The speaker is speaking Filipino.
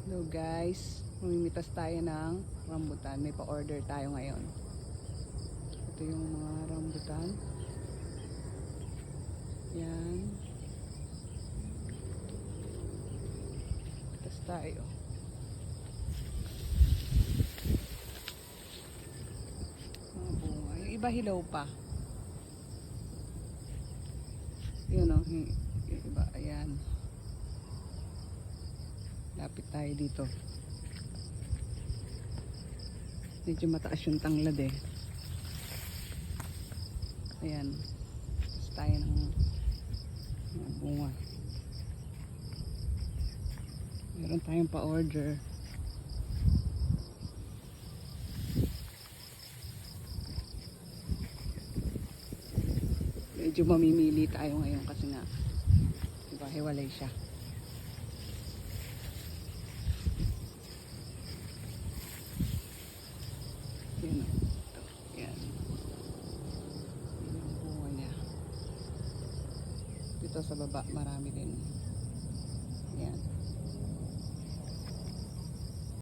Hello guys, mamimitas tayo ng rambutan. May pa-order tayo ngayon. Ito yung mga rambutan. Yan. Mitas tayo. Mga bunga. Yung iba hilaw pa. Yun o. Yung iba. Ayan. Lapit tayo dito. Medyo mataas yung tanglad eh. Ayan. Tapos tayo ng mga bunga. Meron tayong pa-order. Medyo mamimili tayo ngayon kasi nga diba, hiwalay siya. Yan o. Ito. Yan. Yan ang bunga niya. Dito sa baba marami din.